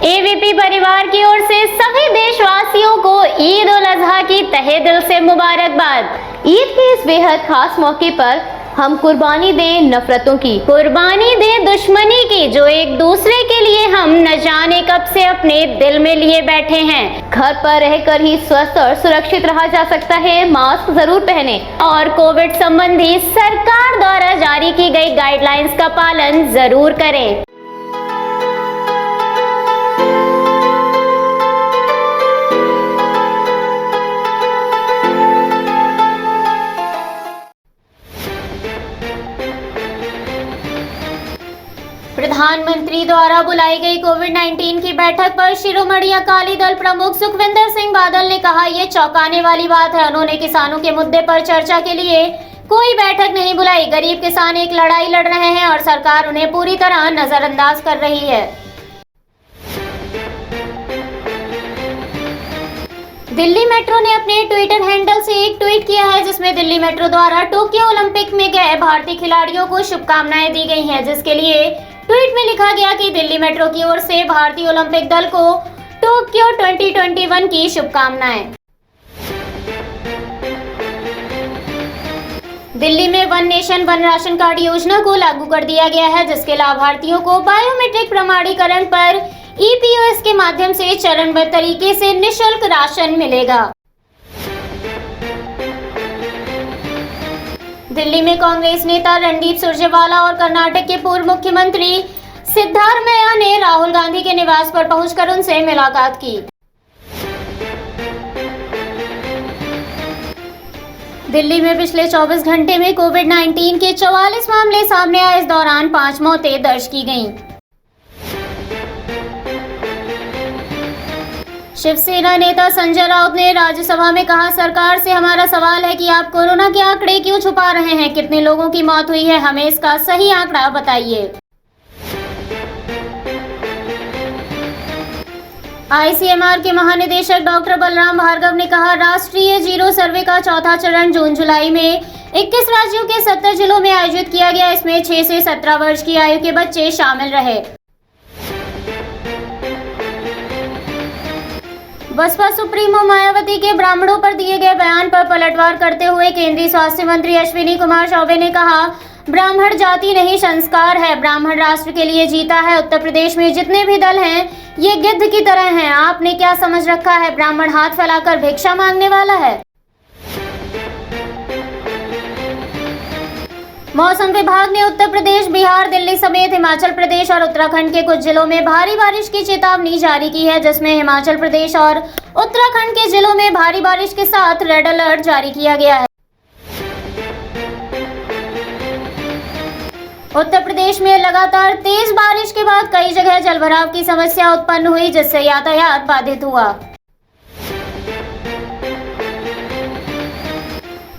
AVP परिवार की ओर से सभी देशवासियों को ईद उल अजहा की तहे दिल से मुबारकबाद। ईद के इस बेहद खास मौके पर हम कुर्बानी दें नफरतों की, कुर्बानी दें दुश्मनी की, जो एक दूसरे के लिए हम न जाने कब से अपने दिल में लिए बैठे हैं। घर पर रहकर ही स्वस्थ और सुरक्षित रहा जा सकता है। मास्क जरूर पहने और कोविड संबंधी सरकार द्वारा जारी की गई गाइडलाइंस का पालन जरूर करें। प्रधानमंत्री द्वारा बुलाई गई कोविड-19 की बैठक पर शिरोमणि अकाली दल प्रमुख सुखविंदर सिंह बादल ने कहा, ये चौंकाने वाली बात है। उन्होंने किसानों के मुद्दे पर चर्चा के लिए कोई बैठक नहीं बुलाई। गरीब किसान एक लड़ाई लड़ रहे हैं और सरकार उन्हें पूरी तरह नजरअंदाज कर रही है। दिल्ली मेट्रो ने अपने ट्विटर हैंडल से एक ट्वीट किया है, जिसमें दिल्ली मेट्रो द्वारा टोक्यो ओलंपिक में गए भारतीय खिलाड़ियों को शुभकामनाएं दी गई हैं, जिसके लिए ट्वीट में लिखा गया कि दिल्ली मेट्रो की ओर से भारतीय ओलंपिक दल को टोक्यो 2021 की शुभकामनाएं। दिल्ली में one nation one ration card योजना को लागू कर दिया गया है, जिसके लाभार्थियों को बायोमेट्रिक प्रमाणीकरण पर ईपीओएस के माध्यम से चरणबद्ध तरीके से निःशुल्क राशन मिलेगा। दिल्ली में कांग्रेस नेता रणदीप सुरजेवाला और कर्नाटक के पूर्व मुख्यमंत्री सिद्धारमैया ने राहुल गांधी के निवास पर पहुंचकर उनसे मुलाकात की। दिल्ली में पिछले 24 घंटे में कोविड-19 के 44 मामले सामने आए। इस दौरान 5 मौतें दर्ज की गईं। शिवसेना नेता संजय राउत ने राज्यसभा में कहा, सरकार से हमारा सवाल है कि आप कोरोना के आंकड़े क्यों छुपा रहे हैं? कितने लोगों की मौत हुई है? हमें इसका सही आंकड़ा बताइए। आईसीएमआर के महानिदेशक डॉक्टर बलराम भार्गव ने कहा, राष्ट्रीय जीरो सर्वे का चौथा चरण जून जुलाई में 21 राज्यों के 70 जिलों में आयोजित किया गया। इसमें 6 से 17 वर्ष की आयु के बच्चे शामिल रहे। बसपा सुप्रीमो मायावती के ब्राह्मणों पर दिए गए बयान पर पलटवार करते हुए केंद्रीय स्वास्थ्य मंत्री अश्विनी कुमार चौबे ने कहा, ब्राह्मण जाति नहीं संस्कार है। ब्राह्मण राष्ट्र के लिए जीता है। उत्तर प्रदेश में जितने भी दल हैं ये गिद्ध की तरह हैं। आपने क्या समझ रखा है? ब्राह्मण हाथ फैलाकर भिक्षा मांगने वाला है? मौसम विभाग ने उत्तर प्रदेश, बिहार, दिल्ली समेत हिमाचल प्रदेश और उत्तराखंड के कुछ जिलों में भारी बारिश की चेतावनी जारी की है, जिसमें हिमाचल प्रदेश और उत्तराखंड के जिलों में भारी बारिश के साथ रेड अलर्ट जारी किया गया है। उत्तर प्रदेश में लगातार तेज बारिश के बाद कई जगह जलभराव की समस्या उत्पन्न हुई, जिससे यातायात बाधित हुआ।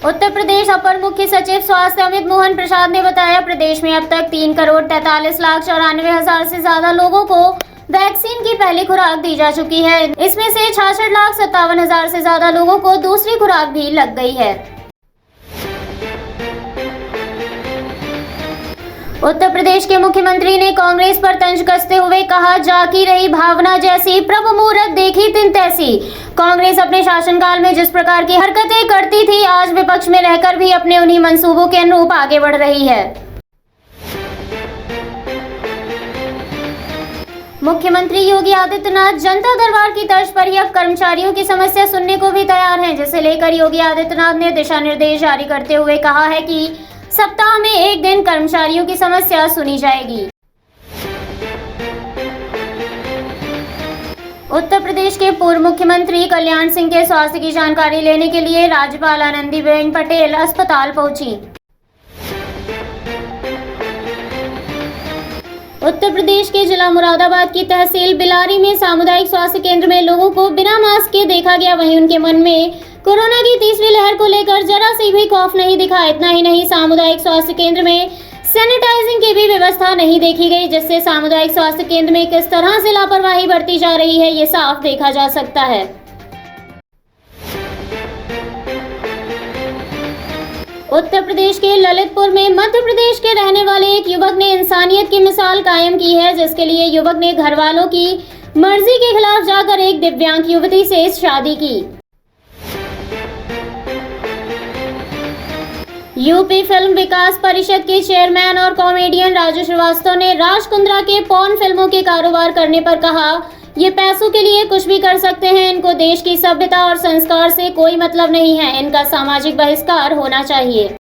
उत्तर प्रदेश अपर मुख्य सचिव स्वास्थ्य अमित मोहन प्रसाद ने बताया, प्रदेश में अब तक 3,43,94,000 से ज्यादा लोगों को वैक्सीन की पहली खुराक दी जा चुकी है। इसमें से 66,57,000 से ज्यादा लोगों को दूसरी खुराक भी लग गई है। उत्तर प्रदेश के मुख्यमंत्री ने कांग्रेस पर तंज कसते हुए कहा, जाकी रही भावना जैसी, प्रभु मुहूर्त देखी तिन तैसी। कांग्रेस अपने शासनकाल में जिस प्रकार की हरकतें करती थी, आज विपक्ष में रहकर भी अपने उन्हीं मंसूबों के अनुरूप आगे बढ़ रही है। मुख्यमंत्री योगी आदित्यनाथ जनता दरबार की तर्ज पर ही अब कर्मचारियों की समस्या सुनने को भी तैयार हैं, जिसे लेकर योगी आदित्यनाथ ने दिशा निर्देश जारी करते हुए कहा है कि सप्ताह में एक दिन कर्मचारियों की समस्या सुनी जाएगी। उत्तर प्रदेश के पूर्व मुख्यमंत्री कल्याण सिंह के स्वास्थ्य की जानकारी लेने के लिए राज्यपाल आनंदीबेन पटेल अस्पताल पहुंची। उत्तर प्रदेश के जिला मुरादाबाद की तहसील बिलारी में सामुदायिक स्वास्थ्य केंद्र में लोगों को बिना मास्क के देखा गया। वहीं उनके मन में कोरोना की तीसरी लहर को लेकर जरा सी भी खौफ नहीं दिखा। इतना ही नहीं, सामुदायिक स्वास्थ्य केंद्र में सैनिटाइजिंग की भी व्यवस्था नहीं देखी गई, जिससे सामुदायिक स्वास्थ्य केंद्र में किस तरह से लापरवाही बरती जा रही है, ये साफ देखा जा सकता है। उत्तर प्रदेश के ललितपुर में मध्य प्रदेश के रहने वाले एक युवक ने इंसानियत की मिसाल कायम की है, जिसके लिए युवक ने घर वालों की मर्जी के खिलाफ जाकर एक दिव्यांग युवती से शादी की। यूपी फिल्म विकास परिषद के चेयरमैन और कॉमेडियन राजू श्रीवास्तव ने राज कुंद्रा के पॉर्न फिल्मों के कारोबार करने पर कहा, ये पैसों के लिए कुछ भी कर सकते हैं, इनको देश की सभ्यता और संस्कार से कोई मतलब नहीं है, इनका सामाजिक बहिष्कार होना चाहिए।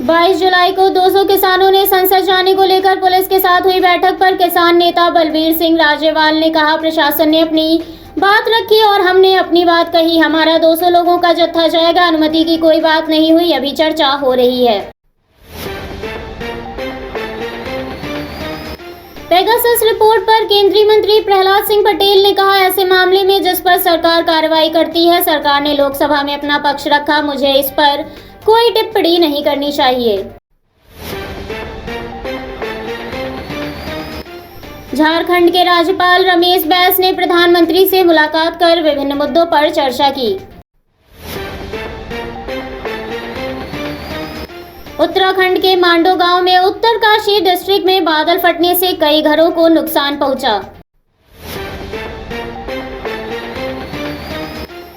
22 जुलाई को 200 किसानों ने संसद जाने को लेकर पुलिस के साथ हुई बैठक पर किसान नेता बलबीर सिंह राजेवाल ने कहा, प्रशासन ने अपनी बात रखी और हमने अपनी बात कही, हमारा 200 लोगों का जत्था जाएगा, अनुमति की कोई बात नहीं हुई, अभी चर्चा हो रही है। पेगासस रिपोर्ट पर केंद्रीय मंत्री प्रहलाद सिंह पटेल ने कहा, ऐसे मामले में जिस पर सरकार कार्रवाई करती है, सरकार ने लोकसभा में अपना पक्ष रखा, मुझे इस पर कोई टिप्पणी नहीं करनी चाहिए। झारखंड के राज्यपाल रमेश बैस ने प्रधानमंत्री से मुलाकात कर विभिन्न मुद्दों पर चर्चा की। उत्तराखंड के मांडो गांव में उत्तरकाशी डिस्ट्रिक्ट में बादल फटने से कई घरों को नुकसान पहुंचा।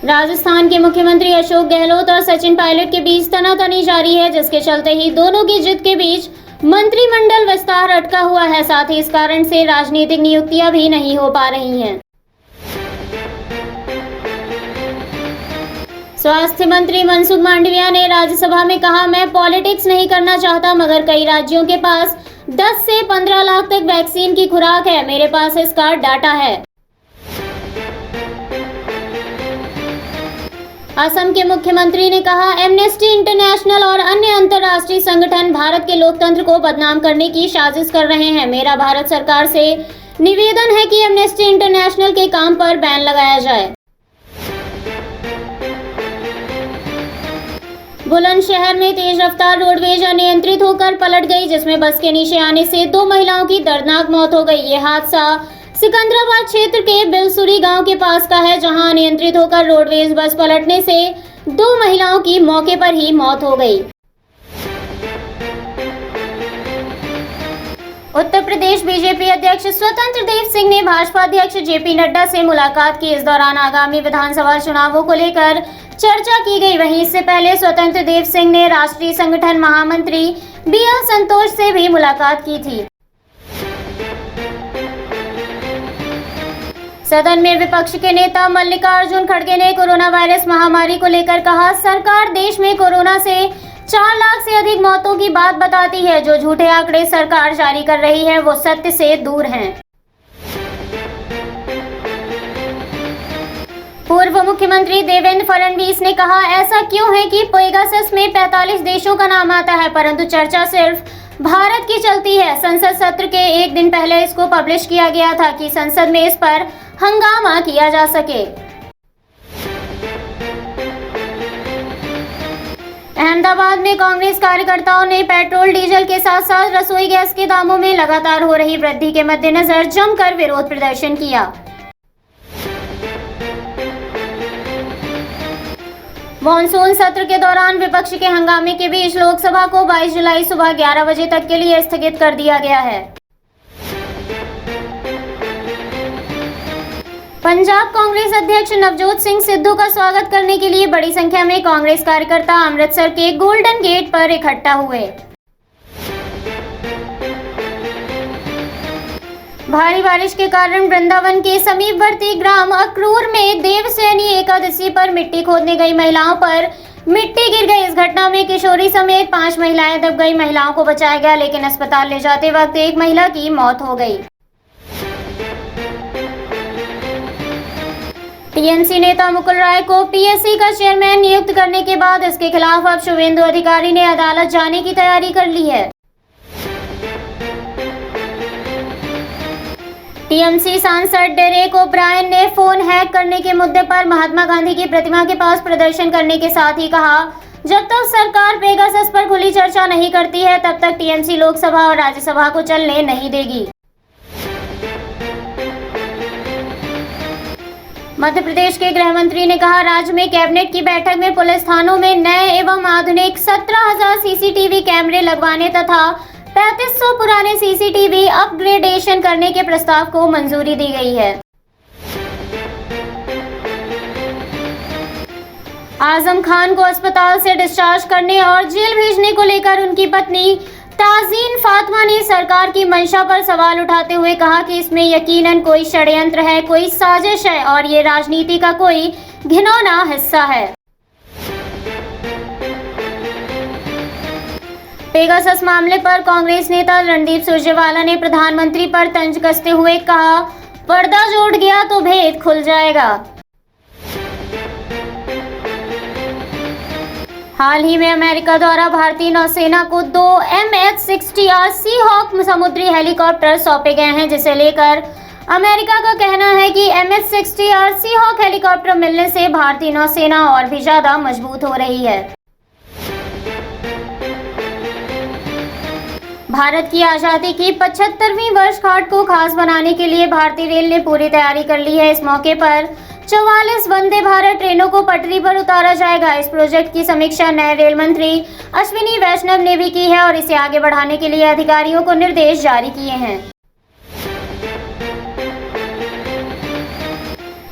राजस्थान के मुख्यमंत्री अशोक गहलोत और सचिन पायलट के बीच तनातनी जारी है, जिसके चलते ही दोनों की जिद के बीच मंत्रिमंडल विस्तार अटका हुआ है। साथ ही इस कारण से राजनीतिक नियुक्तियां भी नहीं हो पा रही हैं। स्वास्थ्य मंत्री मनसुख मांडविया ने राज्यसभा में कहा, मैं पॉलिटिक्स नहीं करना चाहता, मगर कई राज्यों के पास 10 से 15 लाख तक वैक्सीन की खुराक है, मेरे पास इसका डाटा है। असम के मुख्यमंत्री ने कहा, एमनेस्टी इंटरनेशनल और अन्य अंतर्राष्ट्रीय संगठन भारत के लोकतंत्र को बदनाम करने की साजिश कर रहे हैं। मेरा भारत सरकार से निवेदन है कि एमनेस्टी इंटरनेशनल के काम पर बैन लगाया जाए। बुलंदशहर में तेज रफ्तार रोडवेज अनियंत्रित होकर पलट गई, जिसमें बस के नीचे आने से 2 महिलाओं की दर्दनाक मौत हो गई। ये हादसा सिकंदराबाद क्षेत्र के बिलसुरी गांव के पास का है, जहां अनियंत्रित होकर रोडवेज बस पलटने से 2 महिलाओं की मौके पर ही मौत हो गई। उत्तर प्रदेश बीजेपी अध्यक्ष स्वतंत्र देव सिंह ने भाजपा अध्यक्ष जेपी नड्डा से मुलाकात की। इस दौरान आगामी विधानसभा चुनावों को लेकर चर्चा की गई। वहीं इससे पहले स्वतंत्र देव सिंह ने राष्ट्रीय संगठन महामंत्री बीएल संतोष से भी मुलाकात की थी। सदन में विपक्ष के नेता मल्लिकार्जुन खड़गे ने कोरोना वायरस महामारी को लेकर कहा, सरकार देश में कोरोना से 4 लाख से अधिक मौतों की बात बताती है। जो झूठे आंकड़े सरकार जारी कर रही है वो सत्य से दूर हैं। पूर्व मुख्यमंत्री देवेंद्र फडणवीस ने कहा, ऐसा क्यों है कि पेगासस में 45 देशों का नाम आता है, परंतु चर्चा सिर्फ भारत की चलती है। संसद सत्र के एक दिन पहले इसको पब्लिश किया गया था कि संसद में इस पर हंगामा किया जा सके। अहमदाबाद में कांग्रेस कार्यकर्ताओं ने पेट्रोल डीजल के साथ साथ रसोई गैस के दामों में लगातार हो रही वृद्धि के मद्देनजर जमकर विरोध प्रदर्शन किया। मॉनसून सत्र के दौरान विपक्ष के हंगामे के बीच लोकसभा को 22 जुलाई सुबह 11 बजे तक के लिए स्थगित कर दिया गया है। पंजाब कांग्रेस अध्यक्ष नवजोत सिंह सिद्धू का स्वागत करने के लिए बड़ी संख्या में कांग्रेस कार्यकर्ता अमृतसर के गोल्डन गेट पर इकट्ठा हुए। भारी बारिश के कारण वृंदावन के समीपवर्ती ग्राम अक्रूर में देवसैनी एकादशी पर मिट्टी खोदने गई महिलाओं पर मिट्टी गिर गई। इस घटना में किशोरी समेत 5 महिलाएं दब गई। महिलाओं को बचाया गया, लेकिन अस्पताल ले जाते वक्त एक महिला की मौत हो गई। टीएमसी नेता मुकुल राय को पीएससी का चेयरमैन नियुक्त करने के बाद इसके खिलाफ अब शुभेंदु अधिकारी ने अदालत जाने की तैयारी कर ली है। टीएमसी सांसद डेरेक ओब्रायन ने फोन हैक करने के मुद्दे पर महात्मा गांधी की प्रतिमा के पास प्रदर्शन करने के साथ ही कहा, जब तक सरकार पेगासस पर खुली चर्चा नहीं करती है तब तक टीएमसी लोकसभा और राज्यसभा को चलने नहीं देगी। मध्य प्रदेश के गृह मंत्री ने कहा, राज्य में कैबिनेट की बैठक में पुलिस थानों में नए एवं आधुनिक 17,000 सीसीटीवी कैमरे लगवाने तथा 3500 पुराने सीसीटीवी अपग्रेडेशन करने के प्रस्ताव को मंजूरी दी गई है। आजम खान को अस्पताल से डिस्चार्ज करने और जेल भेजने को लेकर उनकी पत्नी ताजीन फातिमा ने सरकार की मंशा पर सवाल उठाते हुए कहा कि इसमें यकीनन कोई षड्यंत्र है, कोई साजिश है और ये राजनीति का कोई घिनौना हिस्सा है। पेगासस मामले पर कांग्रेस नेता रणदीप सुरजेवाला ने प्रधानमंत्री पर तंज कसते हुए कहा, पर्दा जो उठ गया तो भेद खुल जाएगा। हाल ही में अमेरिका द्वारा भारतीय नौसेना को 2 MH-60R सीहॉक समुद्री हेलीकॉप्टर सौंपे गए हैं, जिसे लेकर अमेरिका का कहना है कि MH-60R सीहॉक हेलीकॉप्टर मिलने से भारतीय नौसेना और भी ज्यादा मजबूत हो रही है। भारत की आजादी की 75वीं वर्षगांठ को खास बनाने के लिए भारतीय रेल ने पूरी तैयारी कर ली है। इस मौके पर 44 वंदे भारत ट्रेनों को पटरी पर उतारा जाएगा। इस प्रोजेक्ट की समीक्षा नए रेल मंत्री अश्विनी वैष्णव ने भी की है और इसे आगे बढ़ाने के लिए अधिकारियों को निर्देश जारी किए हैं।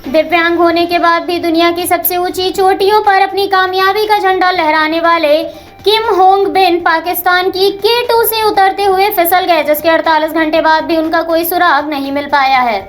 दिव्यांग होने के बाद भी दुनिया की सबसे ऊंची चोटियों पर अपनी कामयाबी का झंडा लहराने वाले किम होंग बिन पाकिस्तान की K2 से उतरते हुए फिसल गए, जिसके 48 घंटे बाद भी उनका कोई सुराग नहीं मिल पाया है।